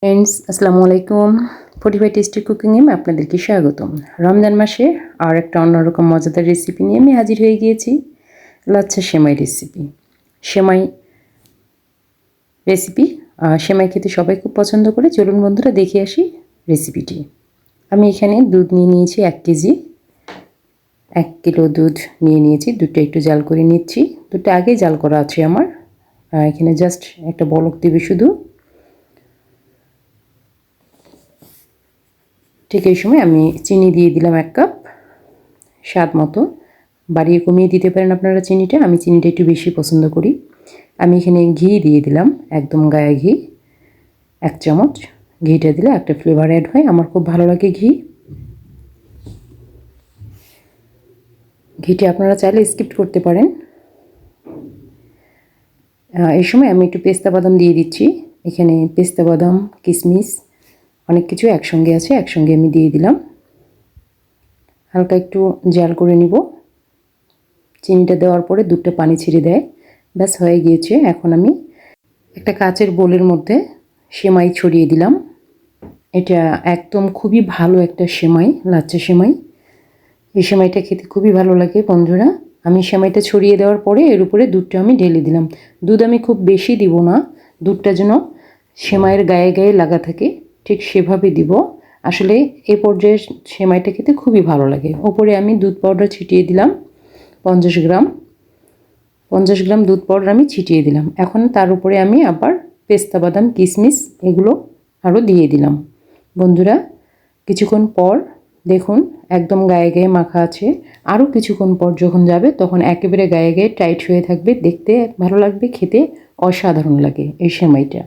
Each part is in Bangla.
ফ্রেন্ডস আসসালামু আলাইকুম। 45 টেস্টি কুকিংয়ে আপনাদেরকে স্বাগতম। রমজান মাসে আর একটা অন্যরকম মজাদার রেসিপি নিয়ে আমি হাজির হয়ে গিয়েছি। লাচ্ছা সেমাই রেসিপি। সেমাই রেসিপি সেমাই খেতে সবাই খুব পছন্দ করে। চলুন বন্ধুরা দেখে আসি রেসিপিটি। আমি এখানে দুধ নিয়ে নিয়েছি 1 কেজি। 1 কিলো দুধ নিয়ে নিয়েছি। দুধটা একটু জাল করে নিচ্ছি। দুধটা আগেই জাল করা আছে আমার। এখানে জাস্ট একটা বলক দেবে শুধু। ঠিক এই সময় আমি চিনি দিয়ে দিলাম 1 কাপ, স্বাদ মতো। বাড়িয়ে কমিয়ে দিতে পারেন আপনারা চিনিটা। আমি চিনিটা একটু বেশি পছন্দ করি। আমি এখানে ঘি দিয়ে দিলাম, একদম গায়ে ঘি 1 চামচ। ঘিটা দিলে একটা ফ্লেভার অ্যাড হয়, আমার খুব ভালো লাগে ঘি। ঘিটা আপনারা চাইলে স্কিপ করতে পারেন। এই সময় আমি একটু পেস্তা বাদাম দিয়ে দিচ্ছি। এখানে পেস্তা বাদাম, কিশমিশ অনেক কিছু একসঙ্গে আছে, একসঙ্গে আমি দিয়ে দিলাম। হালকা একটু জাল করে নিব। চিনিটা দেওয়ার পরে দুধটা পানি ছেড়ে দেয়। ব্যাস হয়ে গিয়েছে। এখন আমি একটা কাচের বোলের মধ্যে সেমাই ছড়িয়ে দিলাম। এটা একদম খুবই ভালো একটা সেমাই, লাচ্ছা সেমাই। এই সেমাইটা খেতে খুবই ভালো লাগে বন্ধুরা। আমি সেমাইটা ছড়িয়ে দেওয়ার পরে এর উপরে দুধটা আমি ঢেলে দিলাম। দুধ আমি খুব বেশি দিব না, দুধটা যেন সেমাইয়ের গায়ে গায়ে লাগা থাকে, ঠিক সেভাবে দিব। আসলে এই পর্যায়ে সেমাইটা খেতে খুবই ভালো লাগে। ওপরে আমি দুধ পাউডার ছিটিয়ে দিলাম 50 গ্রাম। 50 গ্রাম দুধ পাউডার আমি ছিটিয়ে দিলাম। এখন তার উপরে আমি আবার পেস্তা বাদাম, কিশমিশ এগুলো আরও দিয়ে দিলাম। বন্ধুরা কিছুক্ষণ পর দেখুন একদম গায়ে গায়ে মাখা আছে। আরও কিছুক্ষণ পর যখন যাবে তখন একেবারে গায়ে গায়ে টাইট হয়ে থাকবে, দেখতে ভালো লাগবে, খেতে অসাধারণ লাগে এই সেমাইটা।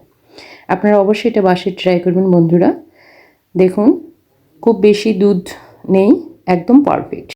আপনারা অবশ্যই এটা বাসায় ট্রাই করবেন বন্ধুরা। দেখুন খুব বেশি দুধ নেই, একদম পারফেক্ট।